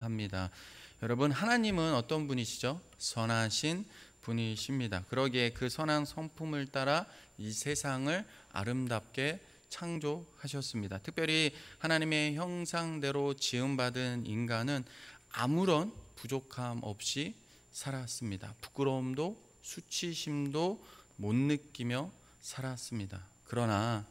합니다. 여러분, 하나님은 어떤 분이시죠? 선하신 분이십니다. 그러기에 그 선한 성품을 따라 이 세상을 아름답게 창조하셨습니다. 특별히 하나님의 형상대로 지음받은 인간은 아무런 부족함 없이 살았습니다. 부끄러움도 수치심도 못 느끼며 살았습니다. 그러나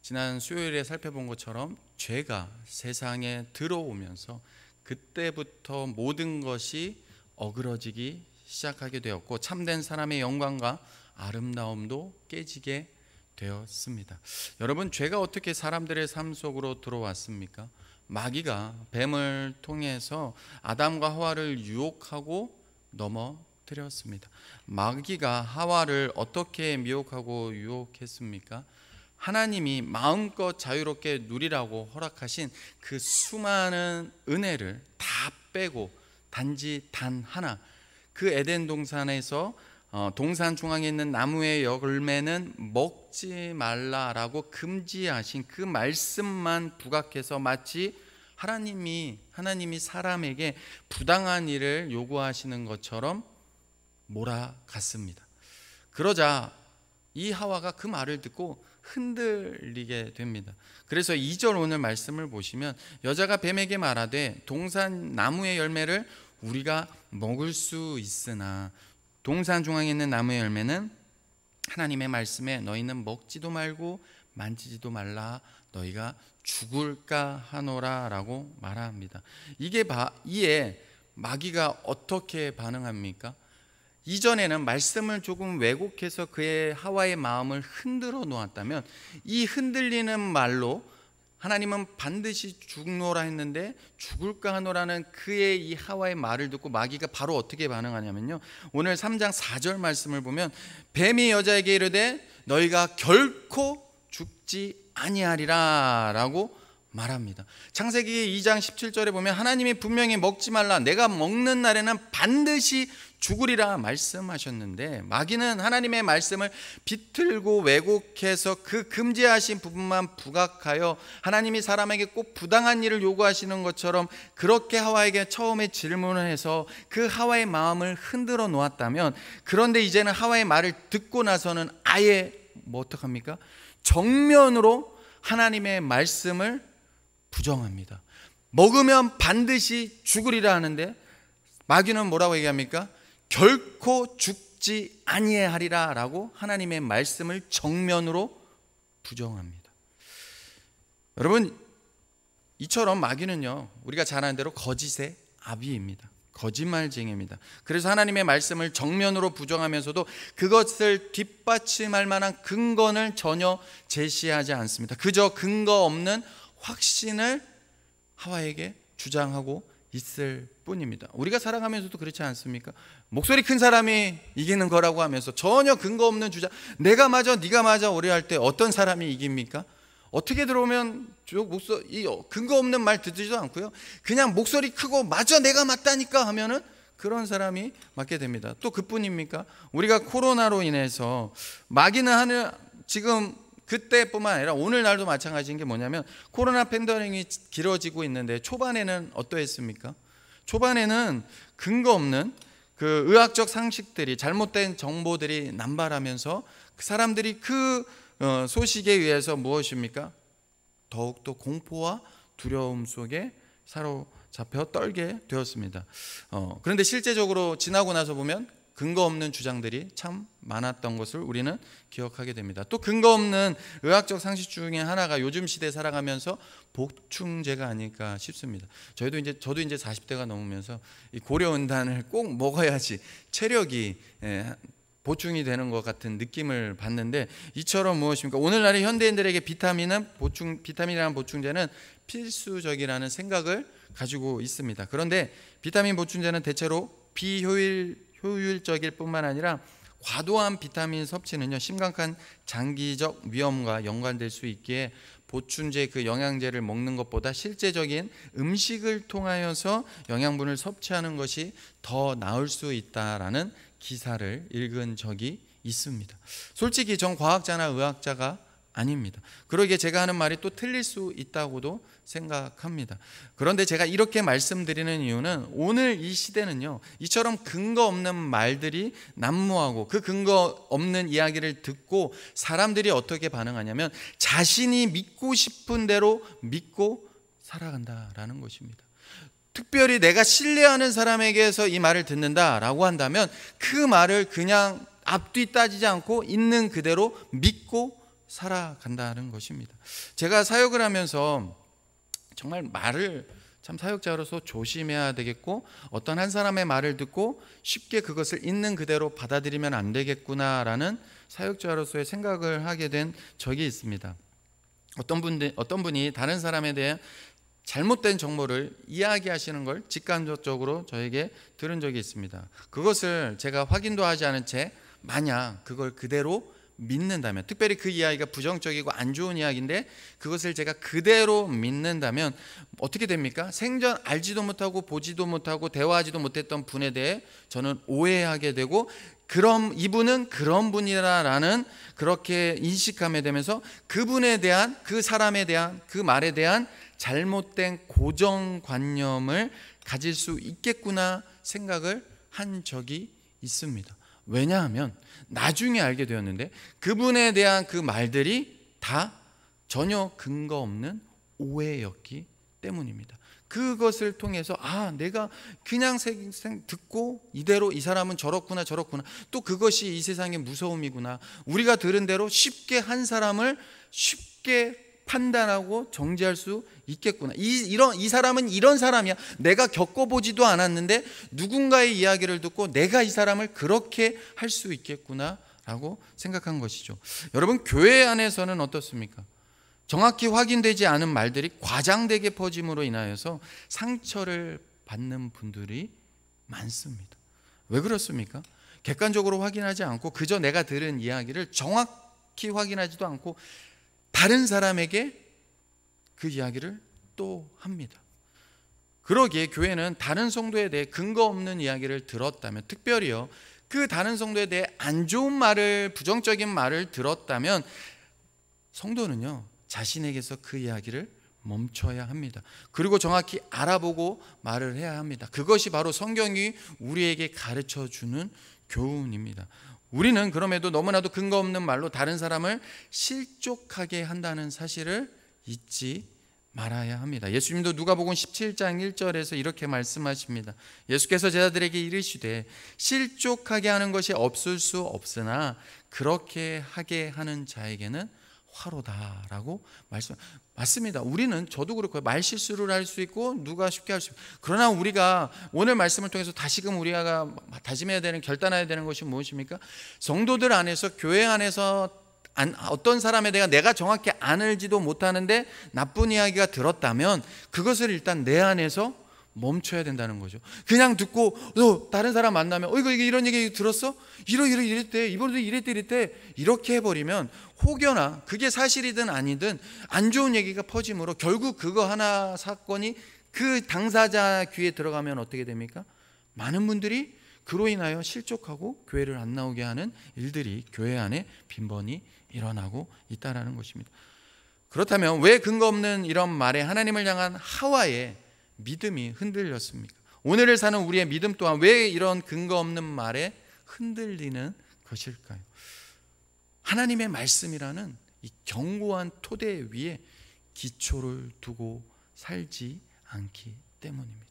지난 수요일에 살펴본 것처럼 죄가 세상에 들어오면서 그때부터 모든 것이 어그러지기 시작하게 되었고 참된 사람의 영광과 아름다움도 깨지게 되었습니다. 여러분, 죄가 어떻게 사람들의 삶 속으로 들어왔습니까? 마귀가 뱀을 통해서 아담과 하와를 유혹하고 넘어뜨렸습니다. 마귀가 하와를 어떻게 미혹하고 유혹했습니까? 하나님이 마음껏 자유롭게 누리라고 허락하신 그 수많은 은혜를 다 빼고 단지 단 하나, 그 에덴 동산에서 동산 중앙에 있는 나무의 열매는 먹지 말라라고 금지하신 그 말씀만 부각해서 마치 하나님이 사람에게 부당한 일을 요구하시는 것처럼 몰아갔습니다. 그러자 이 하와가 그 말을 듣고 흔들리게 됩니다. 그래서 2절 오늘 말씀을 보시면 여자가 뱀에게 말하되 동산 나무의 열매를 우리가 먹을 수 있으나 동산 중앙에 있는 나무의 열매는 하나님의 말씀에 너희는 먹지도 말고 만지지도 말라 너희가 죽을까 하노라 라고 말합니다. 이에 마귀가 어떻게 반응합니까? 이전에는 말씀을 조금 왜곡해서 그의 하와의 마음을 흔들어 놓았다면 이 흔들리는 말로 하나님은 반드시 죽노라 했는데 죽을까 하노라는 그의 이 하와의 말을 듣고 마귀가 바로 어떻게 반응하냐면요, 오늘 3장 4절 말씀을 보면 뱀이 여자에게 이르되 너희가 결코 죽지 아니하리라 라고 말합니다. 창세기 2장 17절에 보면 하나님이 분명히 먹지 말라, 내가 먹는 날에는 반드시 죽으리라 말씀하셨는데 마귀는 하나님의 말씀을 비틀고 왜곡해서 그 금지하신 부분만 부각하여 하나님이 사람에게 꼭 부당한 일을 요구하시는 것처럼 그렇게 하와에게 처음에 질문을 해서 그 하와의 마음을 흔들어 놓았다면, 그런데 이제는 하와의 말을 듣고 나서는 아예 어떡합니까? 정면으로 하나님의 말씀을 부정합니다. 먹으면 반드시 죽으리라 하는데 마귀는 뭐라고 얘기합니까? 결코 죽지 아니하리라 라고 하나님의 말씀을 정면으로 부정합니다. 여러분, 이처럼 마귀는요, 우리가 잘 아는 대로 거짓의 아비입니다. 거짓말쟁이입니다. 그래서 하나님의 말씀을 정면으로 부정하면서도 그것을 뒷받침할 만한 근거는 전혀 제시하지 않습니다. 그저 근거 없는 확신을 하와에게 주장하고 있을 뿐입니다. 우리가 살아가면서도 그렇지 않습니까? 목소리 큰 사람이 이기는 거라고 하면서 전혀 근거 없는 주장, 내가 맞아 네가 맞아 오래 할 때 어떤 사람이 이깁니까? 어떻게 들어오면 이 근거 없는 말 듣지도 않고요, 그냥 목소리 크고 맞아 내가 맞다니까 하면은 그런 사람이 맞게 됩니다. 또 그뿐입니까? 우리가 코로나로 인해서 마귀는 지금 그때뿐만 아니라 오늘날도 마찬가지인 게 뭐냐면 코로나 팬데믹이 길어지고 있는데 초반에는 어떠했습니까? 초반에는 근거 없는 그 의학적 상식들이, 잘못된 정보들이 남발하면서 사람들이 그 소식에 의해서 무엇입니까? 더욱더 공포와 두려움 속에 사로잡혀 떨게 되었습니다. 그런데 실제적으로 지나고 나서 보면 근거 없는 주장들이 참 많았던 것을 우리는 기억하게 됩니다. 또 근거 없는 의학적 상식 중에 하나가 요즘 시대에 살아가면서 보충제가 아닐까 싶습니다. 저도 이제 40대가 넘으면서 이 고려은단을 꼭 먹어야지 체력이 보충이 되는 것 같은 느낌을 받는데, 이처럼 무엇입니까? 오늘날의 현대인들에게 비타민이라는 보충제는 필수적이라는 생각을 가지고 있습니다. 그런데 비타민 보충제는 대체로 비효율적일 뿐만 아니라 과도한 비타민 섭취는요, 심각한 장기적 위험과 연관될 수 있기에 보충제 그 영양제를 먹는 것보다 실제적인 음식을 통하여서 영양분을 섭취하는 것이 더 나을 수 있다라는 기사를 읽은 적이 있습니다. 솔직히 전 과학자나 의학자가 아닙니다. 그러기에 제가 하는 말이 또 틀릴 수 있다고도 생각합니다. 그런데 제가 이렇게 말씀드리는 이유는 오늘 이 시대는요, 이처럼 근거 없는 말들이 난무하고 그 근거 없는 이야기를 듣고 사람들이 어떻게 반응하냐면 자신이 믿고 싶은 대로 믿고 살아간다라는 것입니다. 특별히 내가 신뢰하는 사람에게서 이 말을 듣는다라고 한다면 그 말을 그냥 앞뒤 따지지 않고 있는 그대로 믿고 살아간다는 것입니다. 제가 사역을 하면서 정말 말을 참 사역자로서 조심해야 되겠고 어떤 한 사람의 말을 듣고 쉽게 그것을 있는 그대로 받아들이면 안 되겠구나라는 사역자로서의 생각을 하게 된 적이 있습니다. 어떤 분이 다른 사람에 대해 잘못된 정보를 이야기하시는 걸 직간접적으로 저에게 들은 적이 있습니다. 그것을 제가 확인도 하지 않은 채 만약 그걸 그대로 믿는다면, 특별히 그 이야기가 부정적이고 안 좋은 이야기인데 그것을 제가 그대로 믿는다면 어떻게 됩니까? 생전 알지도 못하고 보지도 못하고 대화하지도 못했던 분에 대해 저는 오해하게 되고, 그럼 이분은 그런 분이라는 그렇게 인식하게 되면서 그분에 대한, 그 사람에 대한, 그 말에 대한 잘못된 고정관념을 가질 수 있겠구나 생각을 한 적이 있습니다. 왜냐하면 나중에 알게 되었는데 그분에 대한 그 말들이 다 전혀 근거 없는 오해였기 때문입니다. 그것을 통해서 내가 그냥 듣고 이대로 이 사람은 저렇구나 또 그것이 이 세상의 무서움이구나, 우리가 들은 대로 쉽게 한 사람을 쉽게 판단하고 정죄할 수 있겠구나, 이 사람은 이런 사람이야, 내가 겪어보지도 않았는데 누군가의 이야기를 듣고 내가 이 사람을 그렇게 할 수 있겠구나 라고 생각한 것이죠. 여러분, 교회 안에서는 어떻습니까? 정확히 확인되지 않은 말들이 과장되게 퍼짐으로 인하여서 상처를 받는 분들이 많습니다. 왜 그렇습니까? 객관적으로 확인하지 않고 그저 내가 들은 이야기를 정확히 확인하지도 않고 다른 사람에게 그 이야기를 또 합니다. 그러기에 교회는 다른 성도에 대해 근거 없는 이야기를 들었다면, 특별히요 그 다른 성도에 대해 안 좋은 말을, 부정적인 말을 들었다면 성도는요 자신에게서 그 이야기를 멈춰야 합니다. 그리고 정확히 알아보고 말을 해야 합니다. 그것이 바로 성경이 우리에게 가르쳐주는 교훈입니다. 우리는 그럼에도 너무나도 근거 없는 말로 다른 사람을 실족하게 한다는 사실을 잊지 말아야 합니다. 예수님도 누가복음 17장 1절에서 이렇게 말씀하십니다. 예수께서 제자들에게 이르시되 실족하게 하는 것이 없을 수 없으나 그렇게 하게 하는 자에게는 화로다라고 맞습니다. 우리는, 저도 그렇고요, 말실수를 할 수 있고 누가 쉽게 할 수 있고, 그러나 우리가 오늘 말씀을 통해서 다시금 우리가 다짐해야 되는, 결단해야 되는 것이 무엇입니까? 성도들 안에서, 교회 안에서 어떤 사람에 대해 내가 정확히 알지도 못하는데 나쁜 이야기가 들었다면 그것을 일단 내 안에서 멈춰야 된다는 거죠. 그냥 듣고 다른 사람 만나면 이거 이런 얘기 들었어? 이랬대, 이번에도 이랬대 이렇게 해버리면 혹여나 그게 사실이든 아니든 안 좋은 얘기가 퍼짐으로 결국 그거 하나 사건이 그 당사자 귀에 들어가면 어떻게 됩니까? 많은 분들이 그로 인하여 실족하고 교회를 안 나오게 하는 일들이 교회 안에 빈번히 일어나고 있다는 것입니다. 그렇다면 왜 근거 없는 이런 말에 하나님을 향한 하와의 믿음이 흔들렸습니까? 오늘을 사는 우리의 믿음 또한 왜 이런 근거 없는 말에 흔들리는 것일까요? 하나님의 말씀이라는 이 견고한 토대 위에 기초를 두고 살지 않기 때문입니다.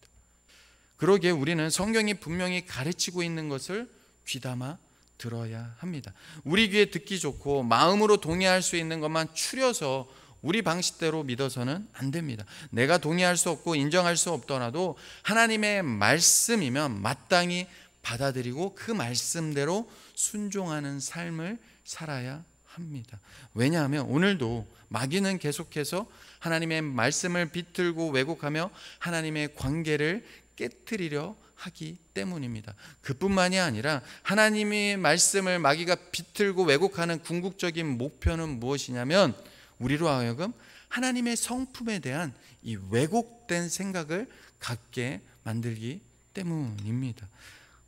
그러기에 우리는 성경이 분명히 가르치고 있는 것을 귀담아 들어야 합니다. 우리 귀에 듣기 좋고 마음으로 동의할 수 있는 것만 추려서 우리 방식대로 믿어서는 안 됩니다. 내가 동의할 수 없고 인정할 수 없더라도 하나님의 말씀이면 마땅히 받아들이고 그 말씀대로 순종하는 삶을 살아야 합니다. 왜냐하면 오늘도 마귀는 계속해서 하나님의 말씀을 비틀고 왜곡하며 하나님의 관계를 깨트리려 하기 때문입니다. 그뿐만이 아니라 하나님의 말씀을 마귀가 비틀고 왜곡하는 궁극적인 목표는 무엇이냐면 우리로 하여금 하나님의 성품에 대한 이 왜곡된 생각을 갖게 만들기 때문입니다.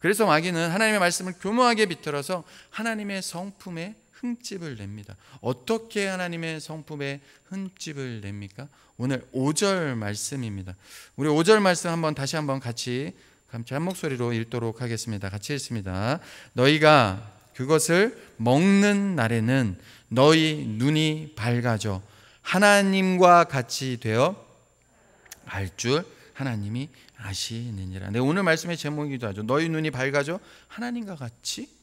그래서 마귀는 하나님의 말씀을 교묘하게 비틀어서 하나님의 성품에 흠집을 냅니다. 어떻게 하나님의 성품에 흠집을 냅니까? 오늘 5절 말씀입니다. 우리 5절 말씀 다시 한번 같이 한 목소리로 읽도록 하겠습니다. 같이 읽습니다. 너희가 그것을 먹는 날에는 너희 눈이 밝아져 하나님과 같이 되어 알 줄 하나님이 아시느니라. 네, 오늘 말씀의 제목이기도 하죠. 너희 눈이 밝아져 하나님과 같이.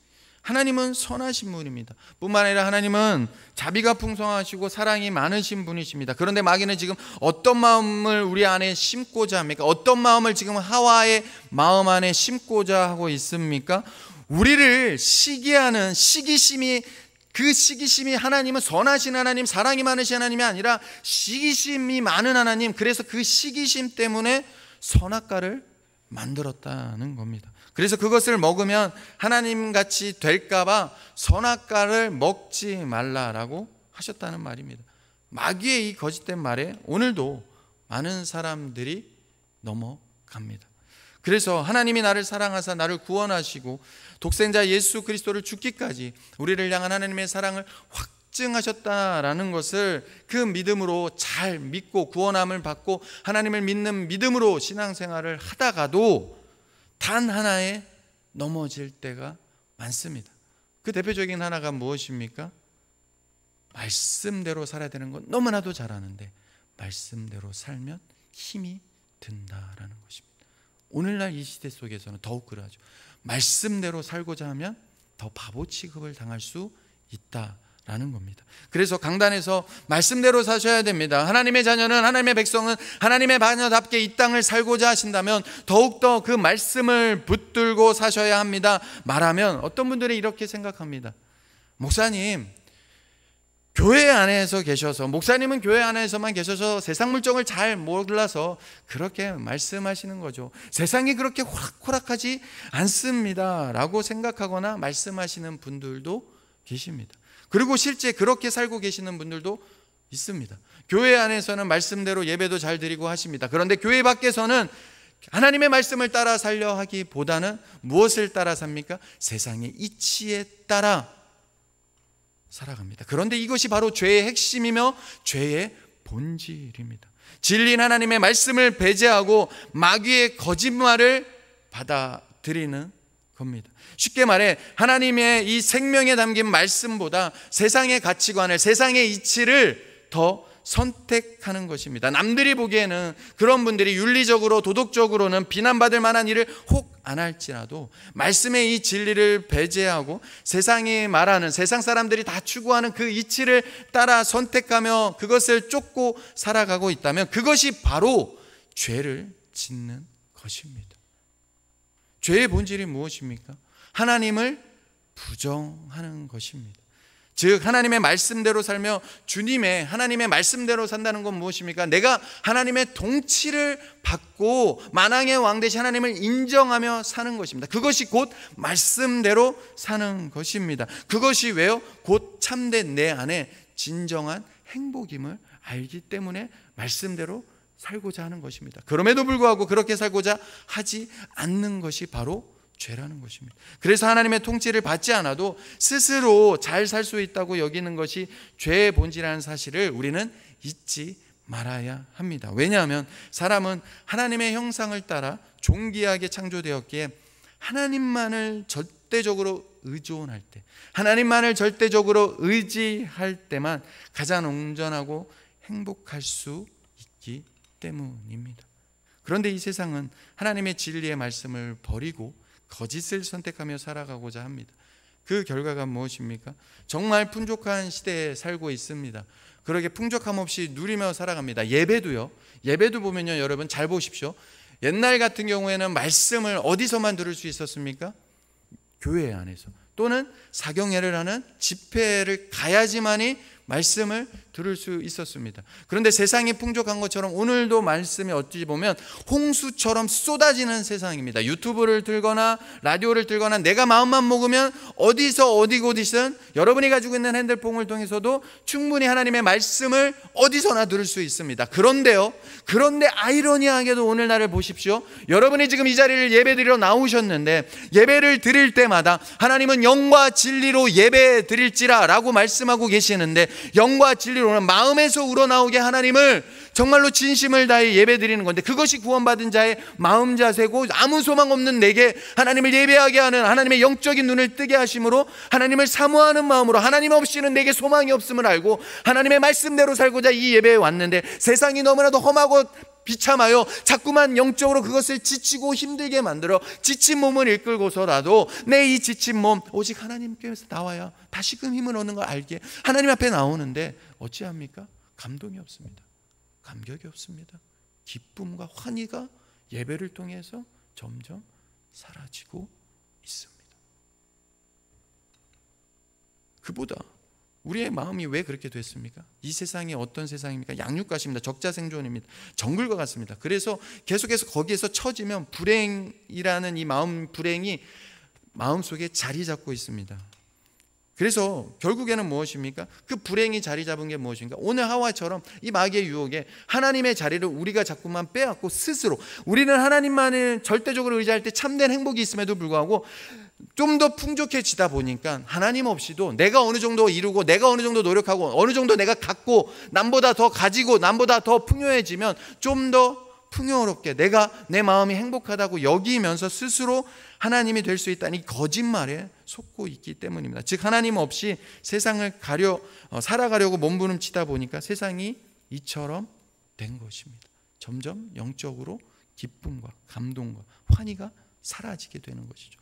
하나님은 선하신 분입니다. 뿐만 아니라 하나님은 자비가 풍성하시고 사랑이 많으신 분이십니다. 그런데 마귀는 지금 어떤 마음을 우리 안에 심고자 합니까? 어떤 마음을 지금 하와의 마음 안에 심고자 하고 있습니까? 우리를 시기하는 시기심이, 그 시기심이 하나님은 선하신 하나님, 사랑이 많으신 하나님이 아니라 시기심이 많은 하나님, 그래서 그 시기심 때문에 선악과를 만들었다는 겁니다. 그래서 그것을 먹으면 하나님같이 될까봐 선악과를 먹지 말라라고 하셨다는 말입니다. 마귀의 이 거짓된 말에 오늘도 많은 사람들이 넘어갑니다. 그래서 하나님이 나를 사랑하사 나를 구원하시고 독생자 예수 그리스도를 죽기까지 우리를 향한 하나님의 사랑을 확증하셨다라는 것을 그 믿음으로 잘 믿고 구원함을 받고 하나님을 믿는 믿음으로 신앙생활을 하다가도 단 하나에 넘어질 때가 많습니다. 그 대표적인 하나가 무엇입니까? 말씀대로 살아야 되는 건 너무나도 잘 아는데 말씀대로 살면 힘이 든다라는 것입니다. 오늘날 이 시대 속에서는 더욱 그러하죠. 말씀대로 살고자 하면 더 바보 취급을 당할 수 있다라는 겁니다. 그래서 강단에서 말씀대로 사셔야 됩니다. 하나님의 자녀는, 하나님의 백성은 하나님의 자녀답게 이 땅을 살고자 하신다면 더욱더 그 말씀을 붙들고 사셔야 합니다. 말하면 어떤 분들이 이렇게 생각합니다. 목사님, 교회 안에서 계셔서, 목사님은 교회 안에서만 계셔서 세상 물정을 잘 몰라서 그렇게 말씀하시는 거죠. 세상이 그렇게 호락호락하지 않습니다 라고 생각하거나 말씀하시는 분들도 계십니다. 그리고 실제 그렇게 살고 계시는 분들도 있습니다. 교회 안에서는 말씀대로 예배도 잘 드리고 하십니다. 그런데 교회 밖에서는 하나님의 말씀을 따라 살려 하기보다는 무엇을 따라 삽니까? 세상의 이치에 따라 살아갑니다. 그런데 이것이 바로 죄의 핵심이며 죄의 본질입니다. 진리인 하나님의 말씀을 배제하고 마귀의 거짓말을 받아들이는 겁니다. 쉽게 말해 하나님의 이 생명에 담긴 말씀보다 세상의 가치관을, 세상의 이치를 더 선택하는 것입니다. 남들이 보기에는 그런 분들이 윤리적으로 도덕적으로는 비난받을 만한 일을 혹 안 할지라도 말씀의 이 진리를 배제하고 세상이 말하는, 세상 사람들이 다 추구하는 그 이치를 따라 선택하며 그것을 쫓고 살아가고 있다면 그것이 바로 죄를 짓는 것입니다. 죄의 본질이 무엇입니까? 하나님을 부정하는 것입니다. 즉 하나님의 말씀대로 살며 주님의 하나님의 말씀대로 산다는 건 무엇입니까? 내가 하나님의 통치를 받고 만왕의 왕 대신 하나님을 인정하며 사는 것입니다. 그것이 곧 말씀대로 사는 것입니다. 그것이 왜요? 곧 참된 내 안에 진정한 행복임을 알기 때문에 말씀대로 살고자 하는 것입니다. 그럼에도 불구하고 그렇게 살고자 하지 않는 것이 바로 죄라는 것입니다. 그래서 하나님의 통치를 받지 않아도 스스로 잘 살 수 있다고 여기는 것이 죄의 본질이라는 사실을 우리는 잊지 말아야 합니다. 왜냐하면 사람은 하나님의 형상을 따라 존귀하게 창조되었기에 하나님만을 절대적으로 의존할 때, 하나님만을 절대적으로 의지할 때만 가장 온전하고 행복할 수 있기 때문입니다. 그런데 이 세상은 하나님의 진리의 말씀을 버리고 거짓을 선택하며 살아가고자 합니다. 그 결과가 무엇입니까? 정말 풍족한 시대에 살고 있습니다. 그러게 풍족함 없이 누리며 살아갑니다. 예배도요. 예배도 보면요, 여러분 잘 보십시오. 옛날 같은 경우에는 말씀을 어디서만 들을 수 있었습니까? 교회 안에서, 또는 사경회를 하는 집회를 가야지만이 말씀을 들을 수 있었습니다. 그런데 세상이 풍족한 것처럼 오늘도 말씀이 어찌 보면 홍수처럼 쏟아지는 세상입니다. 유튜브를 들거나 라디오를 들거나 내가 마음만 먹으면 어디서 어디 곳이든 여러분이 가지고 있는 핸드폰을 통해서도 충분히 하나님의 말씀을 어디서나 들을 수 있습니다. 그런데 아이러니하게도 오늘날을 보십시오. 여러분이 지금 이 자리를 예배드리러 나오셨는데 예배를 드릴 때마다 하나님은 영과 진리로 예배 드릴지라 라고 말씀하고 계시는데, 영과 진리로는 마음에서 우러나오게 하나님을 정말로 진심을 다해 예배 드리는 건데, 그것이 구원받은 자의 마음 자세고 아무 소망 없는 내게 하나님을 예배하게 하는 하나님의 영적인 눈을 뜨게 하심으로 하나님을 사모하는 마음으로 하나님 없이는 내게 소망이 없음을 알고 하나님의 말씀대로 살고자 이 예배에 왔는데, 세상이 너무나도 험하고 비참하여 자꾸만 영적으로 그것을 지치고 힘들게 만들어 지친 몸을 이끌고서라도 내 이 지친 몸 오직 하나님께서 나와야 다시금 힘을 얻는 걸 알게 하나님 앞에 나오는데 어찌합니까? 감동이 없습니다. 감격이 없습니다. 기쁨과 환희가 예배를 통해서 점점 사라지고 있습니다. 그보다 우리의 마음이 왜 그렇게 됐습니까? 이 세상이 어떤 세상입니까? 양육가십니다. 적자생존입니다. 정글과 같습니다. 그래서 계속해서 거기에서 처지면 불행이라는 이 불행이 마음속에 자리 잡고 있습니다. 그래서 결국에는 무엇입니까? 그 불행이 자리 잡은 게 무엇인가? 오늘 하와처럼 이 마귀의 유혹에 하나님의 자리를 우리가 자꾸만 빼앗고 스스로, 우리는 하나님만을 절대적으로 의지할 때 참된 행복이 있음에도 불구하고 좀 더 풍족해지다 보니까 하나님 없이도 내가 어느 정도 이루고 내가 어느 정도 노력하고 어느 정도 내가 갖고 남보다 더 가지고 남보다 더 풍요해지면 좀 더 풍요롭게 내가 내 마음이 행복하다고 여기면서 스스로 하나님이 될 수 있다는 이 거짓말에 속고 있기 때문입니다. 즉 하나님 없이 세상을 살아가려고 몸부림치다 보니까 세상이 이처럼 된 것입니다. 점점 영적으로 기쁨과 감동과 환희가 사라지게 되는 것이죠.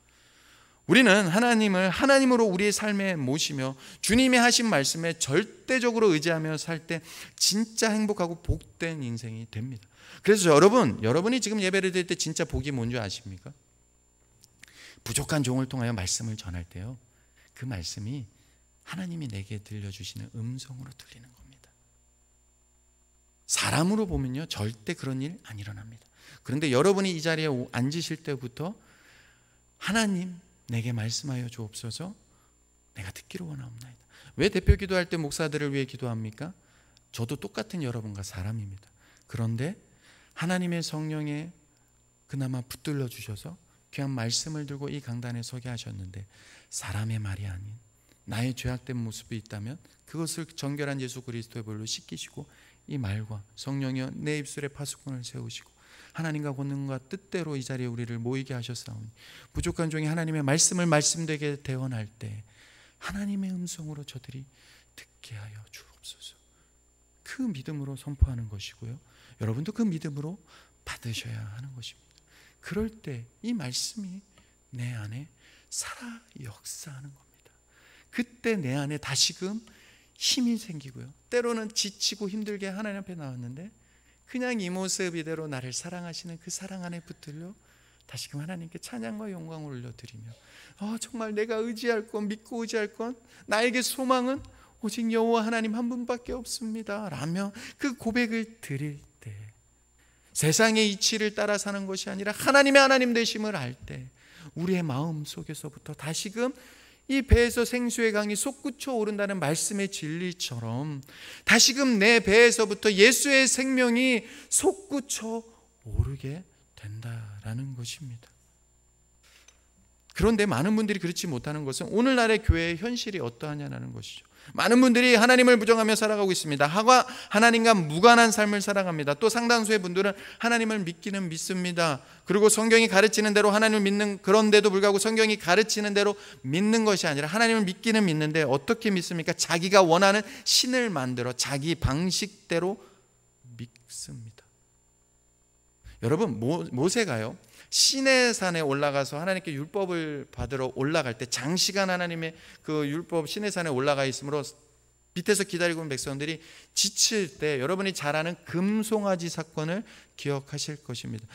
우리는 하나님을 하나님으로 우리의 삶에 모시며 주님이 하신 말씀에 절대적으로 의지하며 살 때 진짜 행복하고 복된 인생이 됩니다. 그래서 여러분이 지금 예배를 드릴 때 진짜 복이 뭔지 아십니까? 부족한 종을 통하여 말씀을 전할 때요, 그 말씀이 하나님이 내게 들려주시는 음성으로 들리는 겁니다. 사람으로 보면요 절대 그런 일 안 일어납니다. 그런데 여러분이 이 자리에 앉으실 때부터 하나님 내게 말씀하여 주옵소서, 내가 듣기로 원하옵나이다. 왜 대표 기도할 때 목사들을 위해 기도합니까? 저도 똑같은 여러분과 사람입니다. 그런데 하나님의 성령에 그나마 붙들려 주셔서 귀한 말씀을 들고 이 강단에 서게 하셨는데, 사람의 말이 아닌 나의 죄악된 모습이 있다면 그것을 정결한 예수 그리스도의 볼로 씻기시고 이 말과 성령이여 내 입술에 파수꾼을 세우시고 하나님과 권능과 뜻대로 이 자리에 우리를 모이게 하셨사오니 부족한 종이 하나님의 말씀을 말씀되게 대언할 때 하나님의 음성으로 저들이 듣게 하여 주옵소서. 그 믿음으로 선포하는 것이고요, 여러분도 그 믿음으로 받으셔야 하는 것입니다. 그럴 때 이 말씀이 내 안에 살아 역사하는 겁니다. 그때 내 안에 다시금 힘이 생기고요, 때로는 지치고 힘들게 하나님 앞에 나왔는데 그냥 이 모습 이대로 나를 사랑하시는 그 사랑 안에 붙들려 다시금 하나님께 찬양과 영광을 올려드리며 정말 내가 의지할 건, 믿고 의지할 건, 나에게 소망은 오직 여호와 하나님 한 분밖에 없습니다 라며 그 고백을 드릴 때, 세상의 이치를 따라 사는 것이 아니라 하나님의 하나님 되심을 알 때 우리의 마음 속에서부터 다시금 이 배에서 생수의 강이 솟구쳐 오른다는 말씀의 진리처럼 다시금 내 배에서부터 예수의 생명이 솟구쳐 오르게 된다라는 것입니다. 그런데 많은 분들이 그렇지 못하는 것은 오늘날의 교회의 현실이 어떠하냐는 것이죠. 많은 분들이 하나님을 부정하며 살아가고 있습니다. 하나님과 무관한 삶을 살아갑니다. 또 상당수의 분들은 하나님을 믿기는 믿습니다. 그리고 성경이 가르치는 대로 하나님을 믿는, 그런데도 불구하고 성경이 가르치는 대로 믿는 것이 아니라 하나님을 믿기는 믿는데 어떻게 믿습니까? 자기가 원하는 신을 만들어 자기 방식대로 믿습니다. 여러분, 모세가요 시내산에 올라가서 하나님께 율법을 받으러 올라갈 때 장시간 하나님의 그 율법 시내산에 올라가 있으므로 밑에서 기다리고 있는 백성들이 지칠 때 여러분이 잘 아는 금송아지 사건을 기억하실 것입니다.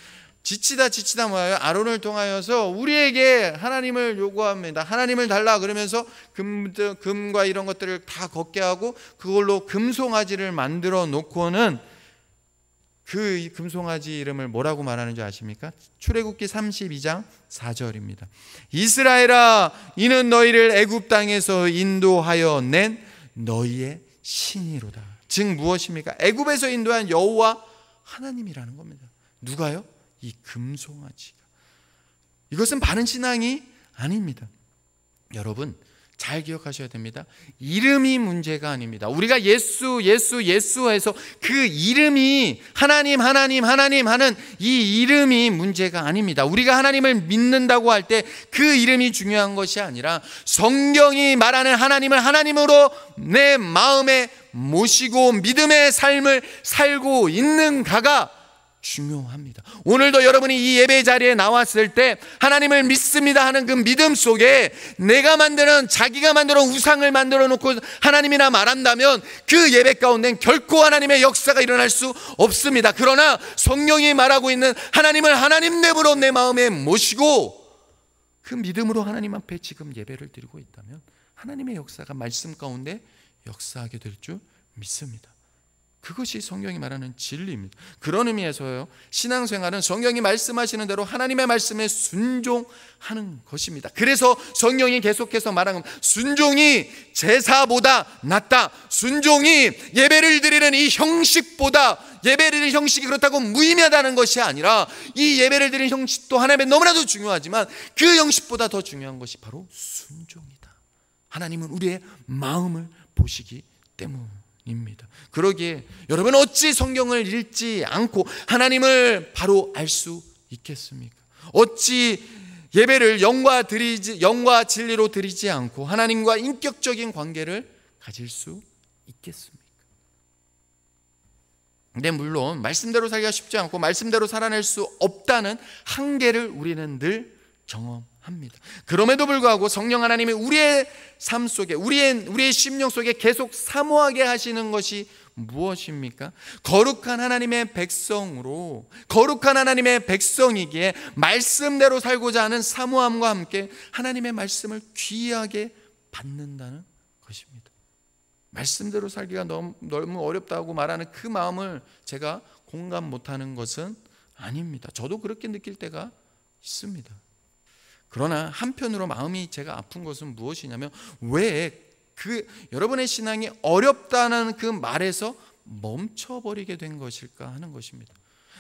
지치다 뭐예요? 아론을 통하여서 우리에게 하나님을 요구합니다. 하나님을 달라 그러면서 금과 이런 것들을 다 걷게 하고 그걸로 금송아지를 만들어 놓고는 그 금송아지 이름을 뭐라고 말하는 줄 아십니까? 출애굽기 32장 4절입니다. 이스라엘아, 이는 너희를 애굽 땅에서 인도하여 낸 너희의 신이로다. 즉 무엇입니까? 애굽에서 인도한 여호와 하나님이라는 겁니다. 누가요? 이 금송아지가. 이것은 바른 신앙이 아닙니다. 여러분 잘 기억하셔야 됩니다. 이름이 문제가 아닙니다. 우리가 예수 해서 그 이름이 하나님 하는 이 이름이 문제가 아닙니다. 우리가 하나님을 믿는다고 할 때 그 이름이 중요한 것이 아니라 성경이 말하는 하나님을 하나님으로 내 마음에 모시고 믿음의 삶을 살고 있는가가 중요합니다. 오늘도 여러분이 이 예배 자리에 나왔을 때 하나님을 믿습니다 하는 그 믿음 속에 자기가 만들어 우상을 만들어 놓고 하나님이나 말한다면 그 예배 가운데는 결코 하나님의 역사가 일어날 수 없습니다. 그러나 성령이 말하고 있는 하나님을 하나님 내부로 내 마음에 모시고 그 믿음으로 하나님 앞에 지금 예배를 드리고 있다면 하나님의 역사가 말씀 가운데 역사하게 될 줄 믿습니다. 그것이 성경이 말하는 진리입니다. 그런 의미에서요, 신앙생활은 성경이 말씀하시는 대로 하나님의 말씀에 순종하는 것입니다. 그래서 성경이 계속해서 말하는 순종이 제사보다 낫다. 순종이 예배를 드리는 이 형식보다, 예배를 드리는 형식이 그렇다고 무의미하다는 것이 아니라 이 예배를 드리는 형식도 하나님의 너무나도 중요하지만 그 형식보다 더 중요한 것이 바로 순종이다. 하나님은 우리의 마음을 보시기 때문입니다. 그러기에 여러분 어찌 성경을 읽지 않고 하나님을 바로 알 수 있겠습니까? 어찌 예배를 영과 진리로 드리지 않고 하나님과 인격적인 관계를 가질 수 있겠습니까? 근데 물론 말씀대로 살기가 쉽지 않고 말씀대로 살아낼 수 없다는 한계를 우리는 늘 경험합니다. 그럼에도 불구하고 성령 하나님이 우리의 삶 속에 우리의 심령 속에 계속 사모하게 하시는 것이 무엇입니까? 거룩한 하나님의 백성이기에 말씀대로 살고자 하는 사모함과 함께 하나님의 말씀을 귀하게 받는다는 것입니다. 말씀대로 살기가 너무 어렵다고 말하는 그 마음을 제가 공감 못하는 것은 아닙니다. 저도 그렇게 느낄 때가 있습니다. 그러나 한편으로 마음이 제가 아픈 것은 무엇이냐면 왜 여러분의 신앙이 어렵다는 그 말에서 멈춰버리게 된 것일까 하는 것입니다.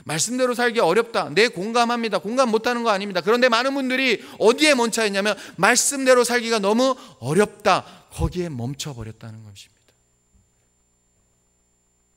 말씀대로 살기 어렵다. 네, 공감합니다. 공감 못하는 거 아닙니다. 그런데 많은 분들이 어디에 멈춰 있냐면 말씀대로 살기가 너무 어렵다. 거기에 멈춰버렸다는 것입니다.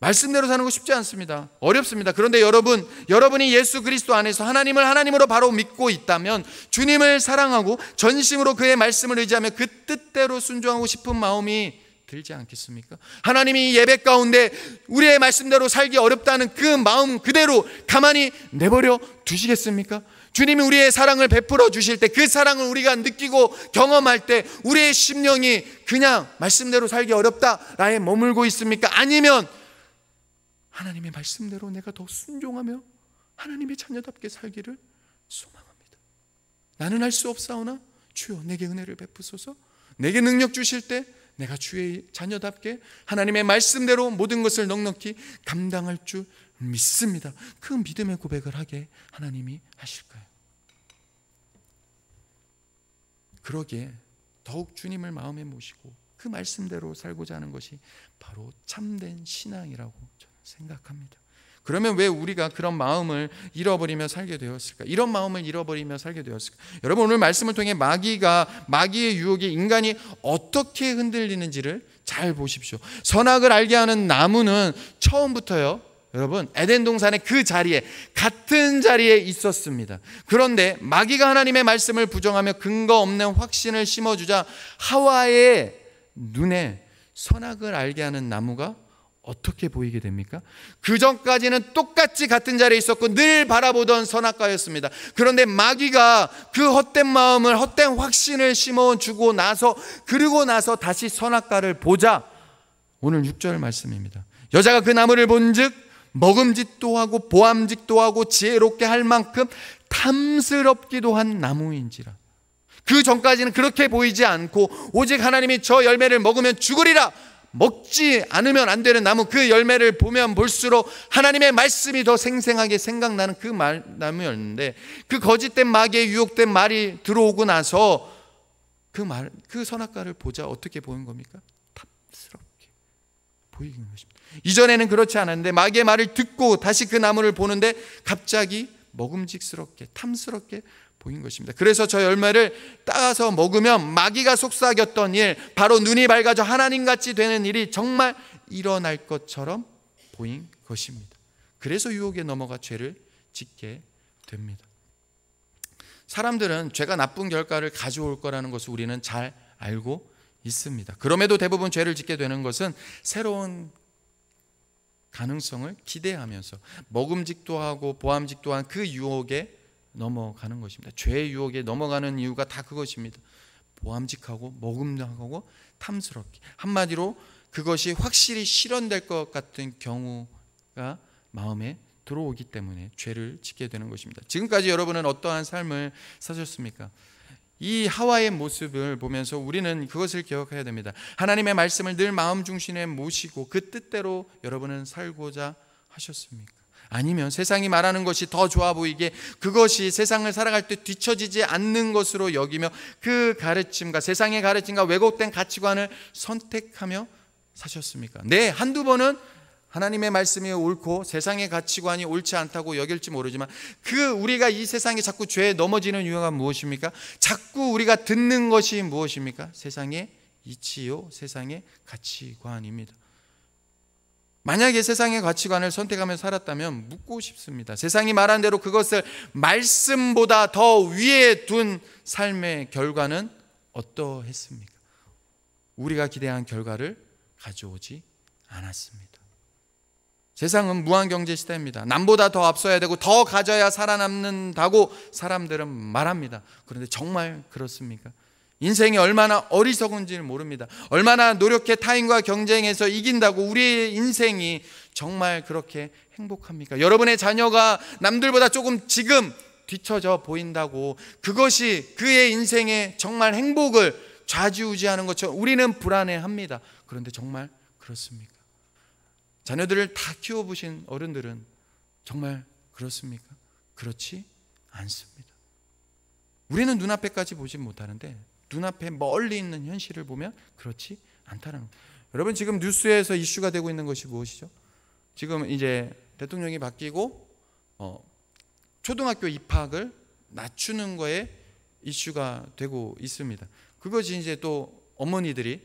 말씀대로 사는 거 쉽지 않습니다. 어렵습니다. 그런데 여러분이 예수 그리스도 안에서 하나님을 하나님으로 바로 믿고 있다면, 주님을 사랑하고 전심으로 그의 말씀을 의지하며 그 뜻대로 순종하고 싶은 마음이 들지 않겠습니까? 하나님이 예배 가운데 우리의 말씀대로 살기 어렵다는 그 마음 그대로 가만히 내버려 두시겠습니까? 주님이 우리의 사랑을 베풀어 주실 때 그 사랑을 우리가 느끼고 경험할 때 우리의 심령이 그냥 말씀대로 살기 어렵다라에 머물고 있습니까? 아니면 하나님의 말씀대로 내가 더 순종하며 하나님의 자녀답게 살기를 소망합니다. 나는 할 수 없사오나 주여 내게 은혜를 베푸소서. 내게 능력 주실 때 내가 주의 자녀답게 하나님의 말씀대로 모든 것을 넉넉히 감당할 줄 믿습니다. 그 믿음의 고백을 하게 하나님이 하실까요? 그러기에 더욱 주님을 마음에 모시고 그 말씀대로 살고자 하는 것이 바로 참된 신앙이라고 저는 생각합니다. 그러면 왜 우리가 그런 마음을 잃어버리며 살게 되었을까? 이런 마음을 잃어버리며 살게 되었을까? 여러분, 오늘 말씀을 통해 마귀의 유혹에 인간이 어떻게 흔들리는지를 잘 보십시오. 선악을 알게 하는 나무는 처음부터요, 여러분, 에덴 동산의 그 자리에, 같은 자리에 있었습니다. 그런데 마귀가 하나님의 말씀을 부정하며 근거 없는 확신을 심어주자 하와의 눈에 선악을 알게 하는 나무가 어떻게 보이게 됩니까? 그 전까지는 똑같이 같은 자리에 있었고 늘 바라보던 선악과였습니다. 그런데 마귀가 그 헛된 마음을, 헛된 확신을 심어주고 나서, 그리고 나서 다시 선악과를 보자, 오늘 6절 말씀입니다. 여자가 그 나무를 본즉 먹음직도 하고 보암직도 하고 지혜롭게 할 만큼 탐스럽기도 한 나무인지라. 그 전까지는 그렇게 보이지 않고 오직 하나님이 저 열매를 먹으면 죽으리라, 먹지 않으면 안 되는 나무, 그 열매를 보면 볼수록 하나님의 말씀이 더 생생하게 생각나는 그 나무였는데, 그 거짓된 마귀에 유혹된 말이 들어오고 나서 그 선악과를 보자 어떻게 보인 겁니까? 탐스럽게 보이는 것입니다. 이전에는 그렇지 않았는데 마귀의 말을 듣고 다시 그 나무를 보는데 갑자기 먹음직스럽게 탐스럽게 보인 것입니다. 그래서 저 열매를 따서 먹으면 마귀가 속삭였던 일, 바로 눈이 밝아져 하나님같이 되는 일이 정말 일어날 것처럼 보인 것입니다. 그래서 유혹에 넘어가 죄를 짓게 됩니다. 사람들은 죄가 나쁜 결과를 가져올 거라는 것을 우리는 잘 알고 있습니다. 그럼에도 대부분 죄를 짓게 되는 것은 새로운 가능성을 기대하면서 먹음직도 하고 보암직도 한 그 유혹에 넘어가는 것입니다. 죄의 유혹에 넘어가는 이유가 다 그것입니다. 보암직하고 먹음직하고 탐스럽게, 한마디로 그것이 확실히 실현될 것 같은 경우가 마음에 들어오기 때문에 죄를 짓게 되는 것입니다. 지금까지 여러분은 어떠한 삶을 사셨습니까? 이 하와의 모습을 보면서 우리는 그것을 기억해야 됩니다. 하나님의 말씀을 늘 마음 중심에 모시고 그 뜻대로 여러분은 살고자 하셨습니까? 아니면 세상이 말하는 것이 더 좋아 보이게 그것이 세상을 살아갈 때 뒤처지지 않는 것으로 여기며 그 가르침과 세상의 가르침과 왜곡된 가치관을 선택하며 사셨습니까? 네, 한두 번은 하나님의 말씀이 옳고 세상의 가치관이 옳지 않다고 여길지 모르지만 우리가 이 세상에 자꾸 죄에 넘어지는 이유가 무엇입니까? 자꾸 우리가 듣는 것이 무엇입니까? 세상의 이치요, 세상의 가치관입니다. 만약에 세상의 가치관을 선택하며 살았다면 묻고 싶습니다. 세상이 말한 대로 그것을 말씀보다 더 위에 둔 삶의 결과는 어떠했습니까? 우리가 기대한 결과를 가져오지 않았습니다. 세상은 무한경제 시대입니다. 남보다 더 앞서야 되고 더 가져야 살아남는다고 사람들은 말합니다. 그런데 정말 그렇습니까? 인생이 얼마나 어리석은지를 모릅니다. 얼마나 노력해 타인과 경쟁해서 이긴다고 우리의 인생이 정말 그렇게 행복합니까? 여러분의 자녀가 남들보다 조금 지금 뒤처져 보인다고 그것이 그의 인생의 정말 행복을 좌지우지하는 것처럼 우리는 불안해합니다. 그런데 정말 그렇습니까? 자녀들을 다 키워보신 어른들은 정말 그렇습니까? 그렇지 않습니다. 우리는 눈앞에까지 보지 못하는데 눈앞에 멀리 있는 현실을 보면 그렇지 않다는 거예요. 여러분, 지금 뉴스에서 이슈가 되고 있는 것이 무엇이죠? 지금 이제 대통령이 바뀌고 초등학교 입학을 낮추는 거에 이슈가 되고 있습니다. 그것이 이제 또 어머니들이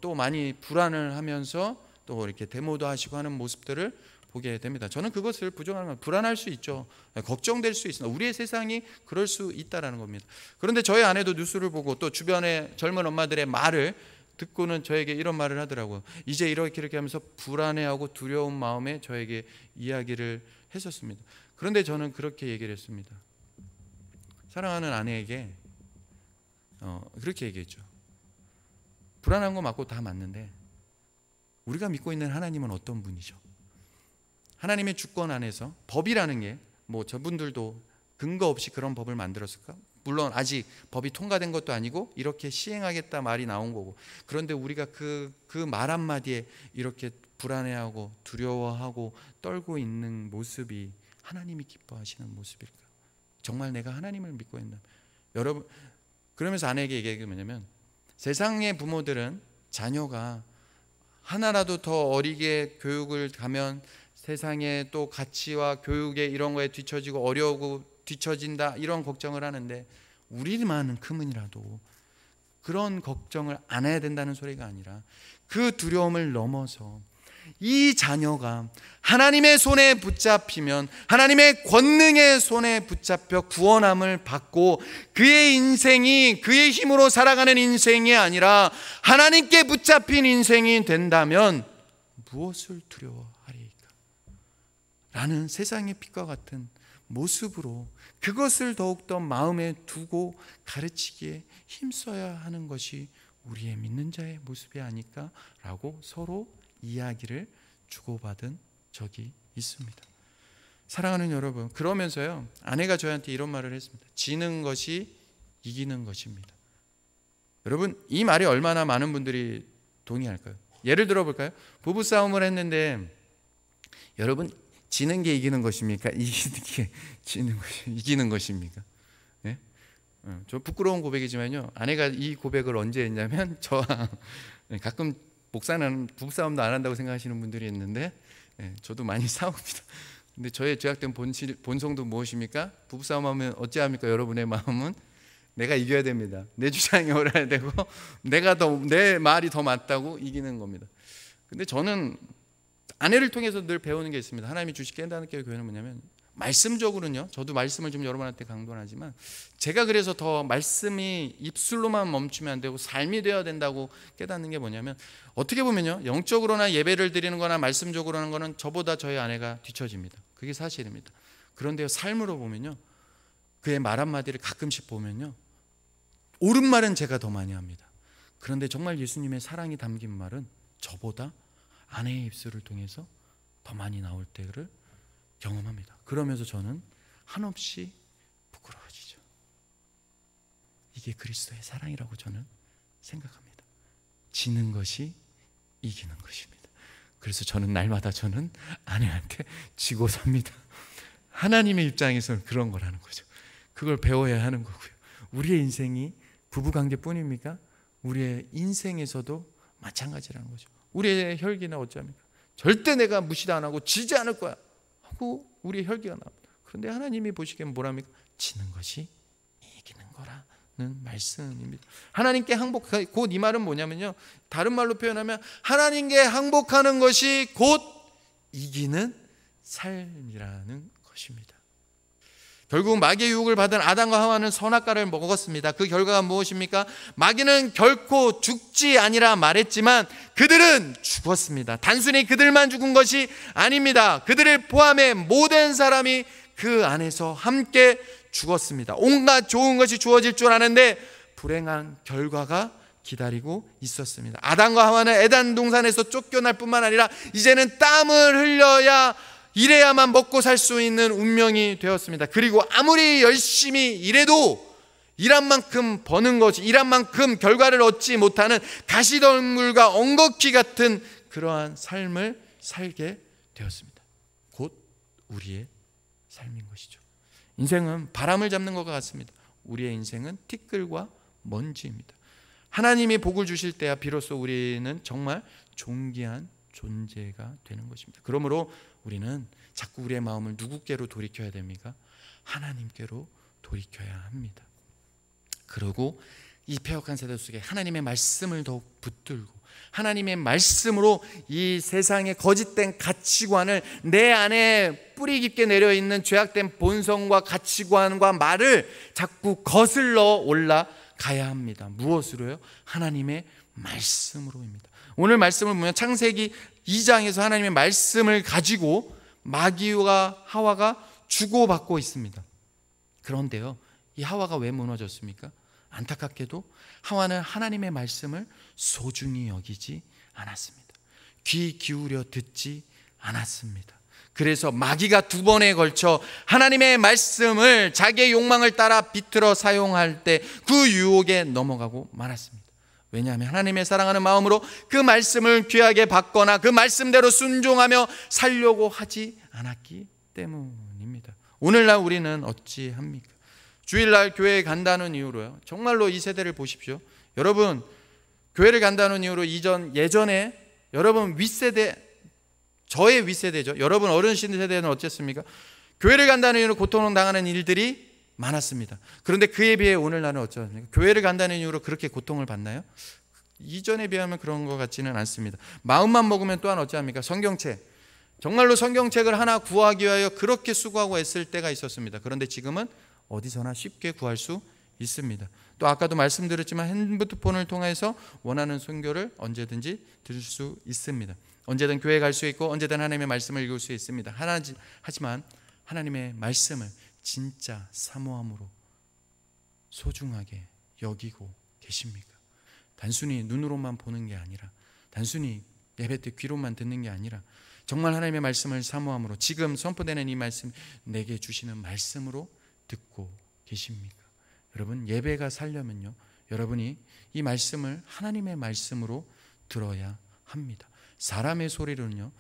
또 많이 불안을 하면서 또 이렇게 데모도 하시고 하는 모습들을 보게 됩니다. 저는 그것을 부정하는 건 불안할 수 있죠. 걱정될 수 있으나 우리의 세상이 그럴 수 있다라는 겁니다. 그런데 저희 아내도 뉴스를 보고 또 주변의 젊은 엄마들의 말을 듣고는 저에게 이런 말을 하더라고요. 이제 이렇게 하면서 불안해하고 두려운 마음에 저에게 이야기를 했었습니다. 그런데 저는 그렇게 얘기를 했습니다. 사랑하는 아내에게 그렇게 얘기했죠. 불안한 거 맞고 다 맞는데 우리가 믿고 있는 하나님은 어떤 분이죠? 하나님의 주권 안에서 법이라는 게 저분들도 근거 없이 그런 법을 만들었을까? 물론 아직 법이 통과된 것도 아니고 이렇게 시행하겠다 말이 나온 거고, 그런데 우리가 그 말 한마디에 이렇게 불안해하고 두려워하고 떨고 있는 모습이 하나님이 기뻐하시는 모습일까? 정말 내가 하나님을 믿고 있나? 여러분, 그러면서 아내에게 얘기한 게 뭐냐면, 세상의 부모들은 자녀가 하나라도 더 어리게 교육을 가면 세상에 또 가치와 교육에 이런 거에 뒤처지고 어려우고 뒤처진다 이런 걱정을 하는데, 우리만큼은이라도 그런 걱정을 안 해야 된다는 소리가 아니라 그 두려움을 넘어서 이 자녀가 하나님의 손에 붙잡히면 하나님의 권능의 손에 붙잡혀 구원함을 받고 그의 인생이 그의 힘으로 살아가는 인생이 아니라 하나님께 붙잡힌 인생이 된다면 무엇을 두려워하리까? 라는 세상의 빛과 같은 모습으로 그것을 더욱더 마음에 두고 가르치기에 힘써야 하는 것이 우리의 믿는 자의 모습이 아닐까라고 서로 이야기를 주고받은 적이 있습니다. 사랑하는 여러분, 그러면서요, 아내가 저한테 이런 말을 했습니다. 지는 것이 이기는 것입니다. 여러분, 이 말이 얼마나 많은 분들이 동의할까요? 예를 들어 볼까요? 부부싸움을 했는데 여러분, 지는 게 이기는 것입니까? 이기는 게 이기는 것입니까? 네? 저 부끄러운 고백이지만요, 아내가 이 고백을 언제 했냐면 저와 가끔 목사는 부부싸움도 안 한다고 생각하시는 분들이 있는데 저도 많이 싸웁니다. 근데 저의 죄악된 본성도 무엇입니까? 부부싸움하면 어찌합니까? 여러분의 마음은 내가 이겨야 됩니다. 내 주장이 옳아야 되고 내 말이 더 맞다고 이기는 겁니다. 근데 저는 아내를 통해서 늘 배우는 게 있습니다. 하나님이 주신 깨닫는 교회는 뭐냐면, 말씀적으로는요, 저도 말씀을 좀 여러분한테 강론하지만 제가 그래서 더 말씀이 입술로만 멈추면 안 되고 삶이 되어야 된다고 깨닫는 게 뭐냐면, 어떻게 보면요, 영적으로나 예배를 드리는 거나 말씀적으로 하는 거는 저보다 저희 아내가 뒤처집니다. 그게 사실입니다. 그런데요, 삶으로 보면요, 그의 말 한마디를 가끔씩 보면요, 옳은 말은 제가 더 많이 합니다. 그런데 정말 예수님의 사랑이 담긴 말은 저보다 아내의 입술을 통해서 더 많이 나올 때를 경험합니다. 그러면서 저는 한없이 부끄러워지죠. 이게 그리스도의 사랑이라고 저는 생각합니다. 지는 것이 이기는 것입니다. 그래서 저는 날마다 저는 아내한테 지고 삽니다. 하나님의 입장에서는 그런 거라는 거죠. 그걸 배워야 하는 거고요. 우리의 인생이 부부관계뿐입니까? 우리의 인생에서도 마찬가지라는 거죠. 우리의 혈기나 어찌합니까? 절대 내가 무시도 안 하고 지지 않을 거야 하고 우리의 혈기가 나옵니다. 그런데 하나님이 보시기엔 뭐랍니까? 지는 것이 이기는 거라는 말씀입니다. 하나님께 항복하, 곧 이 말은 뭐냐면요, 다른 말로 표현하면 하나님께 항복하는 것이 곧 이기는 삶이라는 것입니다. 결국 마귀의 유혹을 받은 아담과 하와는 선악과를 먹었습니다. 그 결과가 무엇입니까? 마귀는 결코 죽지 아니라 말했지만 그들은 죽었습니다. 단순히 그들만 죽은 것이 아닙니다. 그들을 포함해 모든 사람이 그 안에서 함께 죽었습니다. 온갖 좋은 것이 주어질 줄 아는데 불행한 결과가 기다리고 있었습니다. 아담과 하와는 에덴 동산에서 쫓겨날 뿐만 아니라 이제는 땀을 흘려야 이래야만 먹고 살 수 있는 운명이 되었습니다. 그리고 아무리 열심히 일해도 일한 만큼 버는 것이, 일한 만큼 결과를 얻지 못하는 가시덤불과 엉겅퀴 같은 그러한 삶을 살게 되었습니다. 곧 우리의 삶인 것이죠. 인생은 바람을 잡는 것과 같습니다. 우리의 인생은 티끌과 먼지입니다. 하나님이 복을 주실 때야 비로소 우리는 정말 존귀한 존재가 되는 것입니다. 그러므로 우리는 자꾸 우리의 마음을 누구께로 돌이켜야 됩니까? 하나님께로 돌이켜야 합니다. 그리고 이 폐역한 세대 속에 하나님의 말씀을 더욱 붙들고 하나님의 말씀으로 이 세상의 거짓된 가치관을 내 안에 뿌리 깊게 내려있는 죄악된 본성과 가치관과 말을 자꾸 거슬러 올라가야 합니다. 무엇으로요? 하나님의 말씀으로입니다. 오늘 말씀을 보면 창세기 2장에서 하나님의 말씀을 가지고 마귀와 하와가 주고받고 있습니다. 그런데요, 이 하와가 왜 무너졌습니까? 안타깝게도 하와는 하나님의 말씀을 소중히 여기지 않았습니다. 귀 기울여 듣지 않았습니다. 그래서 마귀가 2번에 걸쳐 하나님의 말씀을 자기의 욕망을 따라 비틀어 사용할 때 그 유혹에 넘어가고 말았습니다. 왜냐하면 하나님의 사랑하는 마음으로 그 말씀을 귀하게 받거나 그 말씀대로 순종하며 살려고 하지 않았기 때문입니다. 오늘날 우리는 어찌합니까? 주일날 교회에 간다는 이유로요, 정말로 이 세대를 보십시오. 여러분, 교회를 간다는 이유로 예전에 여러분 윗세대, 저의 윗세대죠, 여러분 어르신 세대는 어땠습니까? 교회를 간다는 이유로 고통당하는 일들이 많았습니다. 그런데 그에 비해 오늘날은 어쩌습니까? 교회를 간다는 이유로 그렇게 고통을 받나요? 이전에 비하면 그런 것 같지는 않습니다. 마음만 먹으면 또한 어찌합니까? 성경책, 정말로 성경책을 하나 구하기 위하여 그렇게 수고하고 애쓸 때가 있었습니다. 그런데 지금은 어디서나 쉽게 구할 수 있습니다. 또 아까도 말씀드렸지만 핸드폰을 통해서 원하는 선교를 언제든지 들을 수 있습니다. 언제든 교회 갈 수 있고 언제든 하나님의 말씀을 읽을 수 있습니다. 하지만 하나님의 말씀을 진짜 사모함으로 소중하게 여기고 계십니까? 단순히 눈으로만 보는 게 아니라, 단순히 예배 때 귀로만 듣는 게 아니라 정말 하나님의 말씀을 사모함으로 지금 선포되는 이 말씀 내게 주시는 말씀으로 듣고 계십니까? 여러분, 예배가 살려면요, 여러분이 이 말씀을 하나님의 말씀으로 들어야 합니다. 사람의 소리로는요,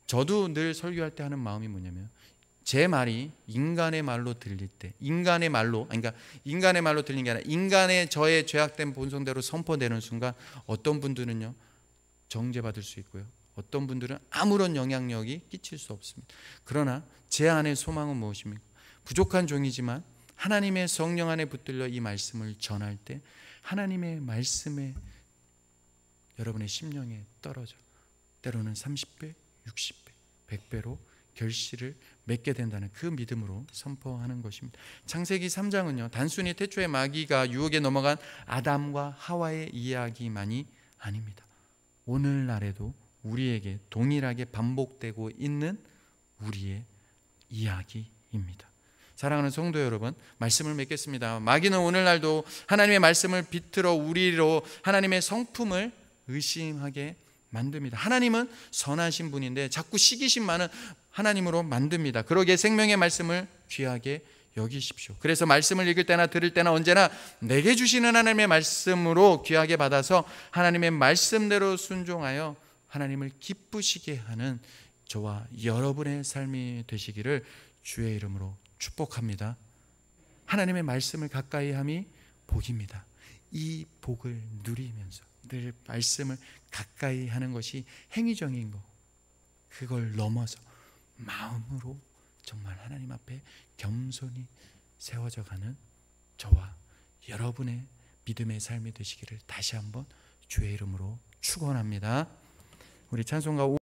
저도 늘 설교할 때 하는 마음이 뭐냐면, 제 말이 인간의 말로 들릴 때, 인간의 말로 들리는 게 아니라 인간의 저의 죄악된 본성대로 선포되는 순간 어떤 분들은요 정죄받을 수 있고요, 어떤 분들은 아무런 영향력이 끼칠 수 없습니다. 그러나 제 안의 소망은 무엇입니까? 부족한 종이지만 하나님의 성령 안에 붙들려 이 말씀을 전할 때 하나님의 말씀에 여러분의 심령에 떨어져 때로는 30배, 60배, 100배로 결실을 맺게 된다는 그 믿음으로 선포하는 것입니다. 창세기 3장은요 단순히 태초에 마귀가 유혹에 넘어간 아담과 하와의 이야기만이 아닙니다. 오늘날에도 우리에게 동일하게 반복되고 있는 우리의 이야기입니다. 사랑하는 성도 여러분, 말씀을 맺겠습니다. 마귀는 오늘날도 하나님의 말씀을 비틀어 우리로 하나님의 성품을 의심하게 만듭니다. 하나님은 선하신 분인데 자꾸 시기심 많은 하나님으로 만듭니다. 그러기에 생명의 말씀을 귀하게 여기십시오. 그래서 말씀을 읽을 때나 들을 때나 언제나 내게 주시는 하나님의 말씀으로 귀하게 받아서 하나님의 말씀대로 순종하여 하나님을 기쁘시게 하는 저와 여러분의 삶이 되시기를 주의 이름으로 축복합니다. 하나님의 말씀을 가까이 함이 복입니다. 이 복을 누리면서 늘 말씀을 가까이 하는 것이 행위적인 거, 그걸 넘어서 마음으로 정말 하나님 앞에 겸손히 세워져 가는 저와 여러분의 믿음의 삶이 되시기를 다시 한번 주의 이름으로 축원합니다. 우리 찬송가